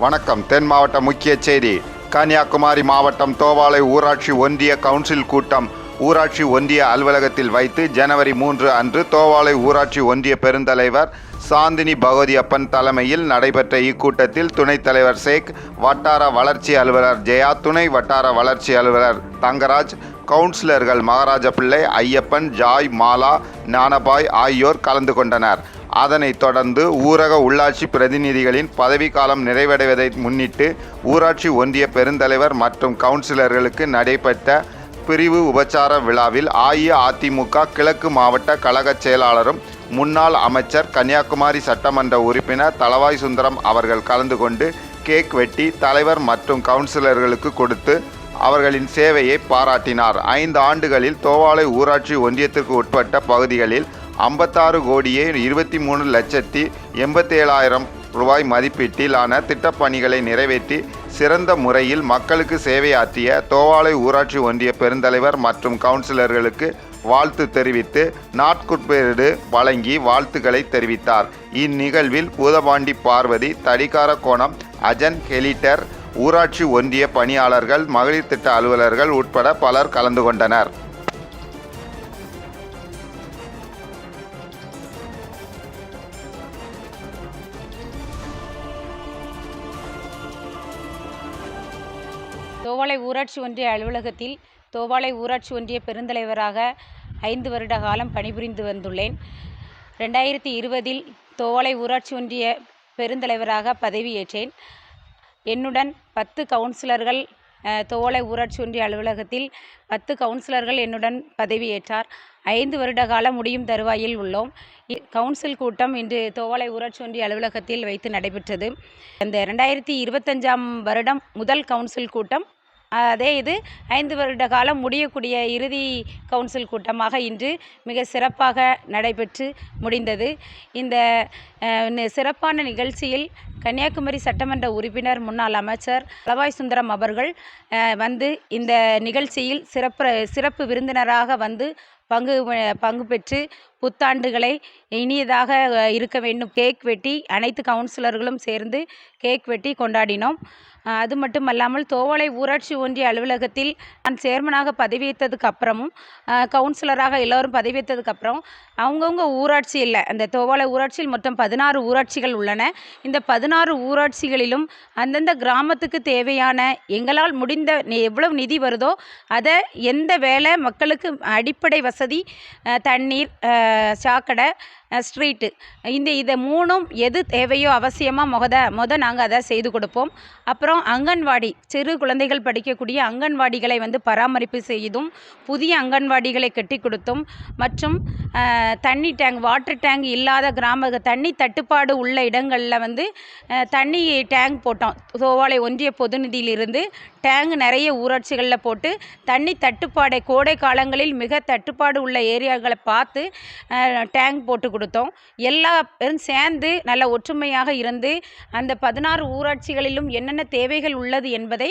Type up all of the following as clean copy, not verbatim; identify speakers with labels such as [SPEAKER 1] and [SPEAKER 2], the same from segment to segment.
[SPEAKER 1] வணக்கம். தென் மாவட்ட முக்கிய செய்தி. கன்னியாகுமரி மாவட்டம் தோவாளை ஊராட்சி ஒன்றிய கவுன்சில் கூட்டம் ஊராட்சி ஒன்றிய அலுவலகத்தில் வைத்து ஜனவரி 3 அன்று தோவாளை ஊராட்சி ஒன்றிய பெருந்தலைவர் சாந்தினி பகவதியப்பன் தலைமையில் நடைபெற்ற இக்கூட்டத்தில் துணைத் தலைவர் சேக், வட்டார வளர்ச்சி அலுவலர் ஜெயா, துணை வட்டார வளர்ச்சி அலுவலர் தங்கராஜ், கவுன்சிலர்கள் மகாராஜபிள்ளை, ஐயப்பன், ஜாய், மாலா, ஞானபாய் ஆகியோர் கலந்து கொண்டனர். அதனைத் தொடர்ந்து ஊரக உள்ளாட்சி பிரதிநிதிகளின் பதவிக்காலம் நிறைவடைவதை முன்னிட்டு ஊராட்சி ஒன்றிய பெருந்தலைவர் மற்றும் கவுன்சிலர்களுக்கு நடைபெற்ற பிரிவு உபச்சார விழாவில் அஇஅதிமுக கிழக்கு மாவட்ட கழக செயலாளரும் முன்னாள் அமைச்சர் கன்னியாகுமரி சட்டமன்ற உறுப்பினர் தளவாய் சுந்தரம் அவர்கள் கலந்து கொண்டு கேக் வெட்டி தலைவர் மற்றும் கவுன்சிலர்களுக்கு கொடுத்து அவர்களின் சேவையை பாராட்டினார். 5 ஆண்டுகளில் தோவாளை ஊராட்சி ஒன்றியத்திற்கு உட்பட்ட பகுதிகளில் 56 கோடியே 23,87,000 ரூபாய் மதிப்பீட்டிலான திட்டப்பணிகளை நிறைவேற்றி சிறந்த முறையில் மக்களுக்கு சேவையாற்றிய தோவாளை ஊராட்சி ஒன்றிய பெருந்தலைவர் மற்றும் கவுன்சிலர்களுக்கு வாழ்த்து தெரிவித்து நாட்குட்பேடு வழங்கி வாழ்த்துக்களை தெரிவித்தார். இந்நிகழ்வில் பூதபாண்டி பார்வதி, தடிக்கார கோணம் அஜன், ஹெலிட்டர், ஊராட்சி ஒன்றிய பணியாளர்கள், மகளிர் திட்ட அலுவலர்கள் உட்பட பலர் கலந்து கொண்டனர்.
[SPEAKER 2] தோவாளை ஊராட்சி ஒன்றிய அலுவலகத்தில் தோவாளை ஊராட்சி ஒன்றிய பெருந்தலைவராக 5 வருட காலம் பணிபுரிந்து வந்துள்ளேன். 2020 தோவாளை ஊராட்சி ஒன்றிய பெருந்தலைவராக பதவியேற்றேன். என்னுடன் 10 கவுன்சிலர்கள் தோவாளை ஊராட்சி ஒன்றிய அலுவலகத்தில் 10 கவுன்சிலர்கள் என்னுடன் பதவியேற்றார். 5 வருட காலம் முடியும் தருவாயில் உள்ளோம். கவுன்சில் கூட்டம் இன்று தோவாளை ஊராட்சி ஒன்றிய அலுவலகத்தில் வைத்து நடைபெற்றது. அந்த 2025ஆம் வருடம் முதல் கவுன்சில் கூட்டம். அதே இது 5 வருட காலம் முடியக்கூடிய இறுதி கவுன்சில் கூட்டமாக இன்று மிக சிறப்பாக நடைபெற்று முடிந்தது. இந்த சிறப்பான நிகழ்ச்சியில் கன்னியாகுமரி சட்டமன்ற உறுப்பினர் முன்னாள் அமைச்சர் தளவாய் சுந்தரம் அவர்கள் வந்து இந்த நிகழ்ச்சியில் சிறப்பு விருந்தினராக வந்து பங்கு பெற்று புத்தாண்டுகளை இனியதாக இருக்க வேண்டும் கேக் வெட்டி அனைத்து கவுன்சிலர்களும் சேர்ந்து கேக் வெட்டி கொண்டாடினோம். அது மட்டுமல்லாமல் தோவாளை ஊராட்சி ஒன்றிய அலுவலகத்தில் நான் சேர்மனாக பதவியேற்றதுக்கு அப்புறமும் கவுன்சிலராக எல்லோரும் பதவியேற்றதுக்கு அப்புறம் அவங்கவுங்க ஊராட்சியில் அந்த தோவாளை ஊராட்சியில் மொத்தம் 16 ஊராட்சிகள் உள்ளன. இந்த 16 ஊராட்சிகளிலும் அந்தந்த கிராமத்துக்கு தேவையான எங்களால் முடிந்த எவ்வளவு நிதி வருதோ அதை எந்த வேலை மக்களுக்கு அடிப்படை வசதி, தண்ணீர், சாக்கடை, ஸ்ட்ரீட்டு, இதை 3ம் எது தேவையோ அவசியமாக நாங்கள் அதை செய்து கொடுப்போம். அப்புறம் அங்கன்வாடி, சிறு குழந்தைகள் படிக்கக்கூடிய அங்கன்வாடிகளை வந்து பராமரிப்பு செய்தும் புதிய அங்கன்வாடிகளை கட்டி கொடுத்தும் மற்றும் தண்ணி டேங்க், வாட்டர் டேங்க் இல்லாத தண்ணி தட்டுப்பாடு உள்ள இடங்களில் வந்து தண்ணி டேங்க் போட்டோம். தோவாளை ஒன்றிய பொது நிதியிலிருந்து டேங்க் நிறைய ஊராட்சிகளில் போட்டு தண்ணி தட்டுப்பாடை கோடை காலங்களில் மிக தட்டுப்பாடு உள்ள ஏரியாக்களை பார்த்து டேங்க் போட்டு கொடுத்தோம். எல்லா பேரும் சேர்ந்து நல்ல ஒற்றுமையாக இருந்து அந்த 16 ஊராட்சிகளிலும் என்னென்ன தேவைகள் உள்ளது என்பதை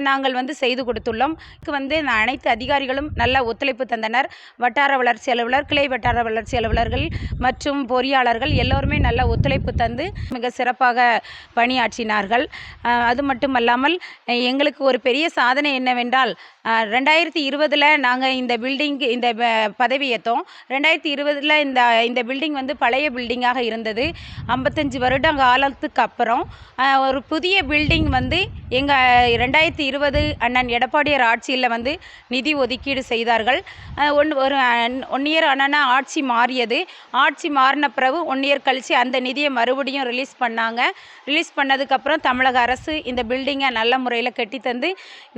[SPEAKER 2] நாங்கள் வந்து செய்து கொடுத்துள்ளோம். வந்து அனைத்து அதிகாரிகளும் நல்ல ஒத்துழைப்பு தந்தனர். வட்டார வளர்ச்சி அலுவலர், கிளை வட்டார வளர்ச்சி அலுவலர்கள் மற்றும் பொறியாளர்கள் எல்லோருமே நல்ல ஒத்துழைப்பு தந்து மிக சிறப்பாக பணியாற்றினார்கள். அது மட்டுமல்லாமல் எங்களுக்கு ஒரு பெரிய சாதனை என்னவென்றால் 2020 நாங்கள் இந்த பதவியேற்றோம். 2020 இந்த பில்டிங் வந்து பழைய பில்டிங்காக இருந்தது. 55 வருட காலத்துக்கு அப்புறம் ஒரு புதிய பில்டிங் வந்து எங்கள் 2020 அண்ணன் எடப்பாடியார் ஆட்சியில் வந்து நிதி ஒதுக்கீடு செய்தார்கள். ஒரு 1 இயர் ஆனால் ஆட்சி மாறியது. ஆட்சி மாறின பிறகு 1 இயர் கழித்து அந்த நிதியை மறுபடியும் ரிலீஸ் பண்ணாங்க. ரிலீஸ் பண்ணதுக்கப்புறம் தமிழக அரசு இந்த பில்டிங்கை நல்ல முறையில் கட்டித்தந்து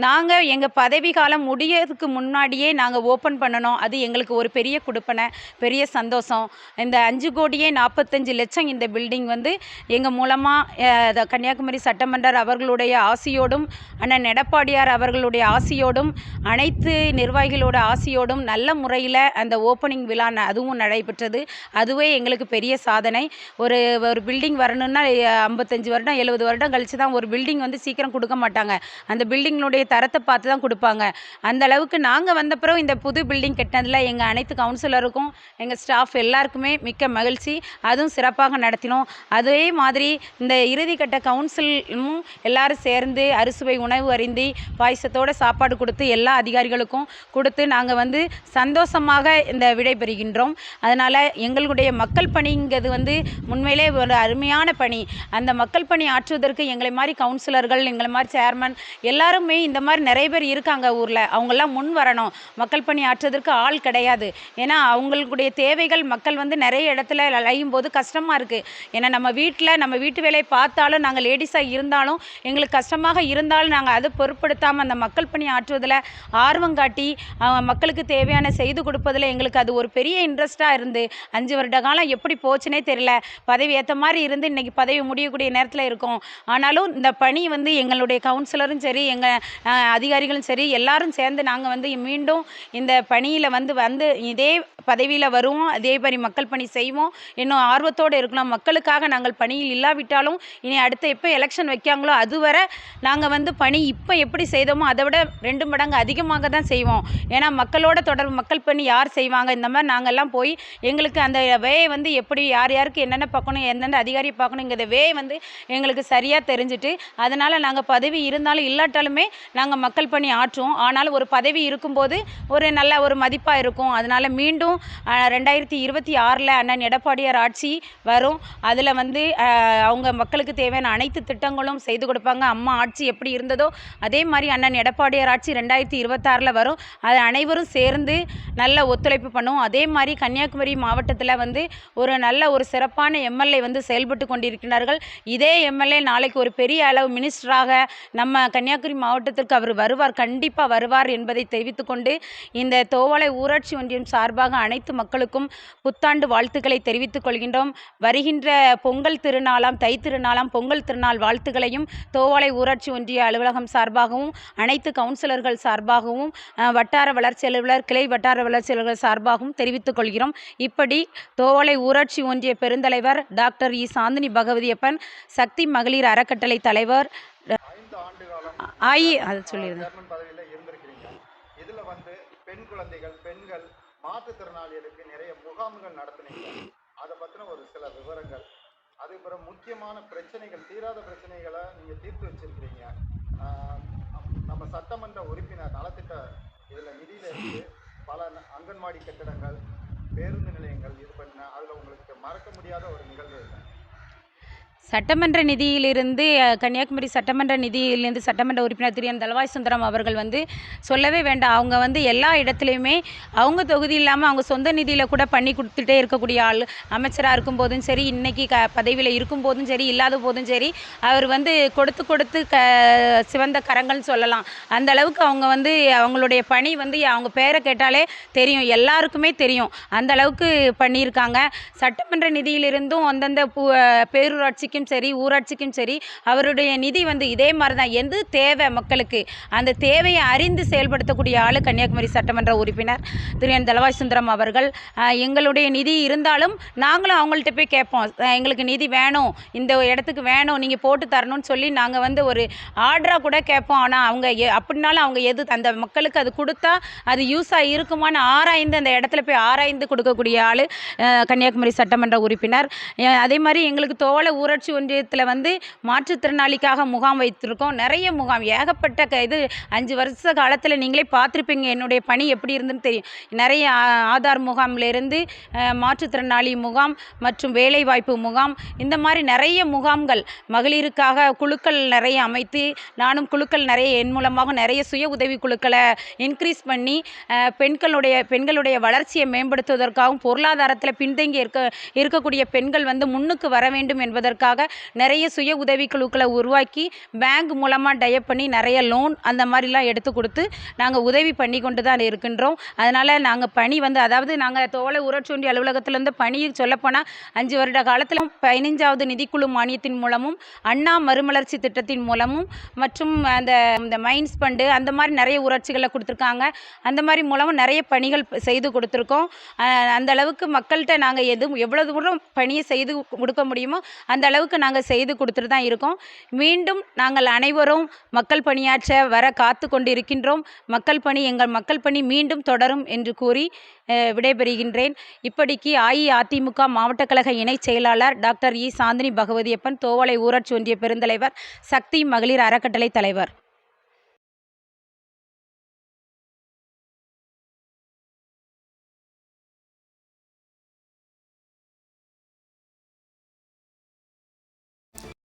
[SPEAKER 2] நாங்கள் எங்கள் பதவி காலம் முடியறதுக்கு முன்னாடியே நாங்கள் ஓப்பன் பண்ணணும். அது எங்களுக்கு ஒரு பெரிய கொடுப்பனை, பெரிய சந்தோஷம். இந்த 5,45,00,000 இந்த பில்டிங் வந்து எங்கள் மூலமாக கன்னியாகுமரி சட்டமன்றர் அவர்களுடைய ஆசியோடும் அண்ணன் எடப்பாடியார் அவர்களுடைய ஆசியோடும் அனைத்து நிர்வாகிகளோட ஆசியோடும் நல்ல முறையில் அந்த ஓப்பனிங் விழா அதுவும் நடைபெற்றது. அதுவே எங்களுக்கு பெரிய சாதனை. ஒரு பில்டிங் வரணும்னா 55 வருடம் 70 வருடம் கழித்து தான் ஒரு பில்டிங் வந்து சீக்கிரம் கொடுக்க மாட்டாங்க. அந்த பில்டிங்கினுடைய தரத்தை பார்த்து தான் கொடுப்பாங்க. அந்த அளவுக்கு நாங்கள் வந்த பிறகு இந்த புது பில்டிங் கட்டினதில் எங்கள் அனைத்து கவுன்சிலருக்கும் எங்கள் ஸ்டாஃப் எல்லாருக்குமே மிக்க மகிழ்ச்சி. அதுவும் சிறப்பாக நடத்தினோம். அதே மாதிரி இந்த இறுதிக்கட்ட கவுன்சிலும் எல்லாரும் சேர்ந்து அறுசுவை உணவு அருந்தி பாயசத்தோட சாப்பாடு கொடுத்து எல்லா அதிகாரிகளுக்கும் கொடுத்து நாங்கள் வந்து சந்தோஷமாக இந்த விடைபெறுகின்றோம். அதனால் எங்களுடைய மக்கள் பணிங்கிறது வந்து உண்மையிலே ஒரு அருமையான பணி. அந்த மக்கள் பணி ஆற்றுவதற்கு எங்களை மாதிரி கவுன்சிலர்கள், எங்களை மாதிரி சேர்மன் எல்லாருமே இந்த மாதிரி நிறைய பேர் இருக்காங்க ஊரில். அவங்கெல்லாம் முன் வரணும். மக்கள் பணி ஆற்றுவதற்கு ஆள் கிடையாது. ஏன்னா அவங்களுடைய தேவைகள் மக்கள் வந்து நிறைய இடத்துல அலையும் போது கஷ்டமாக இருக்குது. ஏன்னா நம்ம வீட்டு வேலையை பார்த்தாலும் நாங்கள் லேடிஸாக இருந்தாலும் எங்களுக்கு கஷ்டமாக இருந்தாலும் நாங்கள் அதை பொருட்படுத்தாமல் அந்த மக்கள் பணி ஆற்றுவதில் ஆர்வம் காட்டி மக்களுக்கு தேவையான செய்து கொடுப்பதில் எங்களுக்கு அது ஒரு பெரிய இன்ட்ரெஸ்ட்டாக இருந்து 5 வருட காலம் எப்படி போச்சுனே தெரியல. பதவி ஏற்ற மாதிரி இருந்து இன்றைக்கி பதவி முடியக்கூடிய நேரத்தில் இருக்கோம். ஆனாலும் இந்த பணி வந்து எங்களுடைய கவுன்சிலரும் சரி, எங்கள் அதிகாரிகளும் சரி, எல்லாரும் சேர்ந்து நாங்கள் வந்து மீண்டும் இந்த பணியில் வந்து இதே பதவியில் வருவோம். அதே மாதிரி மக்கள் பணி செய்வோம். இன்னும் ஆர்வத்தோடு இருக்கலாம். மக்களுக்காக நாங்கள் பணியில் இல்லாவிட்டாலும் இனி அடுத்த எப்போ எலெக்ஷன் வைக்காங்களோ அதுவரை நாங்கள் வந்து பணி இப்போ எப்படி செய்தோமோ அதை விட 2 மடங்கு அதிகமாக தான் செய்வோம். ஏன்னா மக்களோட தொடர்பு, மக்கள் பணி யார் செய்வாங்க, இந்த மாதிரி நாங்கள்லாம் போய் எங்களுக்கு அந்த வே வந்து எப்படி யாருக்கு என்னென்ன பார்க்கணும், எந்தெந்த அதிகாரியை பார்க்கணுங்கிற வே வந்து எங்களுக்கு சரியாக தெரிஞ்சுட்டு அதனால் நாங்கள் பதவி இருந்தாலும் இல்லாட்டாலுமே நாங்கள் மக்கள் பணி ஆற்றுவோம். ஆனாலும் ஒரு பதவி இருக்கும்போது ஒரு நல்ல ஒரு மதிப்பாக இருக்கும். அதனால் மீண்டும் 2026 அண்ணன் எடப்பாடியார் ஆட்சி வரும். அதில் வந்து அவங்க மக்களுக்கு தேவையான அனைத்து திட்டங்களும் செய்து கொடுப்பாங்க. அம்மா ஆட்சி எப்படி இருந்ததோ அதே மாதிரி அண்ணன் எடப்பாடியார் ஆட்சி 2026 வரும். அது அனைவரும் சேர்ந்து நல்ல ஒத்துழைப்பு பண்ணுவோம். அதே மாதிரி கன்னியாகுமரி மாவட்டத்தில் வந்து ஒரு நல்ல ஒரு சிறப்பான எம்எல்ஏ வந்து செயல்பட்டு கொண்டிருக்கிறார்கள். இதே எம்எல்ஏ நாளைக்கு ஒரு பெரிய அளவு மினிஸ்டராக நம்ம கன்னியாகுமரி மாவட்டத்திற்கு அவர் வருவார், கண்டிப்பாக வருவார் என்பதை தெரிவித்துக்கொண்டு இந்த தோவாளை ஊராட்சி ஒன்றியம் சார்பாக அனைத்து மக்களுக்கும் புத்தாண்டு வாழ்த்துக்களை தெரிவித்துக் கொள்கின்றோம். வருகின்ற பொங்கல் திருநாளாம், தை திருநாளாம், பொங்கல் திருநாள் வாழ்த்துக்களையும் தோவாளை ஊராட்சி ஒன்றிய அலுவலகம் சார்பாகவும் அனைத்து கவுன்சிலர்கள் சார்பாகவும் வட்டார வளர்ச்சி அலுவலர், கிளை வட்டார வளர்ச்சி அலுவலர் சார்பாகவும் தெரிவித்துக் கொள்கிறோம். இப்படி தோவாளை ஊராட்சி ஒன்றிய பெருந்தலைவர் டாக்டர் இ. சாந்தினி பகவதியப்பன், சக்தி மகளிர் அறக்கட்டளை தலைவர் அது சொல்லியிருந்தேன்.
[SPEAKER 1] இதில் வந்து பெண் குழந்தைகள், பெண்கள், மாற்றுத்திறனாளிகளுக்கு நிறைய முகாம்கள் நடத்துனீங்க. அதை பற்றின ஒரு சில விவரங்கள், அதுக்கப்புறம் முக்கியமான பிரச்சனைகள், தீராத பிரச்சனைகளை நீங்கள் தீர்த்து வச்சிருக்கிறீங்க. நம்ம சட்டமன்ற உறுப்பினர் நலத்திட்ட இதில் நிதியில் இருந்து பல அங்கன்வாடி கட்டிடங்கள், பேருந்து நிலையங்கள் இது பண்ண, அதில் உங்களுக்கு மறக்க முடியாத ஒரு நிகழ்வு இல்லை?
[SPEAKER 2] சட்டமன்ற நிதியிலிருந்து கன்னியாகுமரி சட்டமன்ற நிதியிலிருந்து சட்டமன்ற உறுப்பினர் திரு என். தளவாய் சுந்தரம் அவர்கள் வந்து சொல்லவே வேண்டாம். அவங்க வந்து எல்லா இடத்துலையுமே அவங்க தொகுதி இல்லாமல் அவங்க சொந்த நிதியில் கூட பண்ணி கொடுத்துட்டே இருக்கக்கூடிய ஆள். அமைச்சராக இருக்கும்போதும் சரி, இன்றைக்கி பதவியில் இருக்கும்போதும் சரி, இல்லாத போதும் சரி, அவர் வந்து கொடுத்து சிவந்த கரங்கள்னு சொல்லலாம். அந்த அளவுக்கு அவங்க வந்து அவங்களுடைய பணி வந்து அவங்க பேரை கேட்டாலே தெரியும், எல்லாருக்குமே தெரியும். அந்த அளவுக்கு பண்ணியிருக்காங்க. சட்டமன்ற நிதியிலிருந்தும் அந்தந்த பேரூராட்சிக்கு சரி, ஊராட்சிக்கும் சரி, அவருடைய நிதி வந்து இதே மாதிரி தான். எது தேவை மக்களுக்கு அந்த தேவையை அறிந்து செயல்படுத்தக்கூடிய ஆளு கன்னியாகுமரி சட்டமன்ற உறுப்பினர் திரு என். தளவாய் சுந்தரம் அவர்கள். எங்களுடைய நிதி இருந்தாலும் நாங்களும் அவங்கள்ட்ட போய் கேட்போம், எங்களுக்கு நிதி வேணும், இந்த இடத்துக்கு வேணும், நீங்கள் போட்டு தரணும்னு சொல்லி நாங்கள் வந்து ஒரு ஆர்டராக கூட கேட்போம். ஆனால் அவங்க அப்படின்னாலும் அவங்க எது அந்த மக்களுக்கு அது கொடுத்தா அது யூஸாக இருக்குமான்னு ஆராய்ந்து அந்த இடத்துல போய் ஆராய்ந்து கொடுக்கக்கூடிய ஆள் கன்னியாகுமரி சட்டமன்ற உறுப்பினர். அதே மாதிரி எங்களுக்கு தோவாளை ஊராட்சி ஒன்றியத்தில் வந்து மாற்றுத்திறனாளிக்காக முகாம் வைத்திருக்கோம். நிறைய முகாம், ஏகப்பட்ட இது 5 வருஷ காலத்தில் நீங்களே பார்த்துருப்பீங்க என்னுடைய பணி எப்படி இருந்துன்னு தெரியும். நிறைய ஆதார் முகாமிலிருந்து மாற்றுத்திறனாளி முகாம் மற்றும் வேலைவாய்ப்பு முகாம், இந்த மாதிரி நிறைய முகாம்கள், மகளிருக்காக குழுக்கள் நிறைய அமைத்து நானும் குழுக்கள் நிறைய என் மூலமாக நிறைய சுய உதவி குழுக்களை இன்க்ரீஸ் பண்ணி பெண்களுடைய வளர்ச்சியை மேம்படுத்துவதற்காகவும் பொருளாதாரத்தில் பின்தங்கி இருக்கக்கூடிய பெண்கள் வந்து முன்னுக்கு வர வேண்டும் என்பதற்காக நிறைய சுய உதவி குழுக்களை உருவாக்கி பேங்க் மூலமாக டயப் பண்ணி நிறைய லோன் அந்த மாதிரிலாம் எடுத்து கொடுத்து நாங்கள் உதவி பண்ணி கொண்டு தான் இருக்கின்றோம். அதனால் நாங்கள் பணி வந்து, அதாவது நாங்கள் தோவாளை ஊராட்சி ஒன்றிய அலுவலகத்திலேருந்து பணி சொல்லப்போனால் 5 வருட காலத்தில் 15வது நிதிக்குழு மானியத்தின் மூலமும், அண்ணா மறுமலர்ச்சி திட்டத்தின் மூலமும் மற்றும் அந்த மைன்ஸ் ஃபண்டு அந்த மாதிரி நிறைய ஊராட்சிகளை கொடுத்துருக்காங்க. அந்த மாதிரி மூலமும் நிறைய பணிகள் செய்து கொடுத்துருக்கோம். அந்த அளவுக்கு மக்கள்கிட்ட நாங்கள் எவ்வளோ தூரம் பணியை செய்து கொடுக்க முடியுமோ அந்த அளவுக்கு நாங்கள் செய்து கொடுத்துட்டு தான் இருக்கோம். மீண்டும் நாங்கள் அனைவரும் மக்கள் பணியாற்ற வர காத்து கொண்டிருக்கின்றோம். எங்கள் மக்கள் பணி மீண்டும் தொடரும் என்று கூறி விடைபெறுகின்றேன். இப்படிக்கு அஇஅதிமுக மாவட்ட கழக இணைச் செயலாளர் டாக்டர் இ. சாந்தினி பகவதியப்பன், தோவாளை ஊராட்சி ஒன்றிய பெருந்தலைவர், சக்தி மகளிர் அறக்கட்டளை தலைவர்.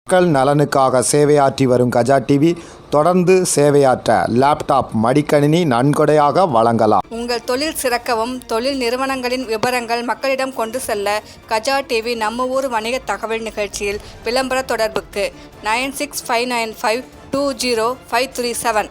[SPEAKER 3] மக்கள் நலனுக்காக சேவையாற்றி வரும் கஜா டிவி தொடர்ந்து சேவையாற்ற லேப்டாப், மடிக்கணினி நன்கொடையாக வழங்கலாம்.
[SPEAKER 4] உங்கள் தொழில் சிறக்கவும், தொழில் நிறுவனங்களின் விவரங்கள் மக்களிடம் கொண்டு செல்ல கஜா டிவி நம்ம ஊர் வணிக தகவல் நிகழ்ச்சியில் விளம்பர தொடர்புக்கு 9659520537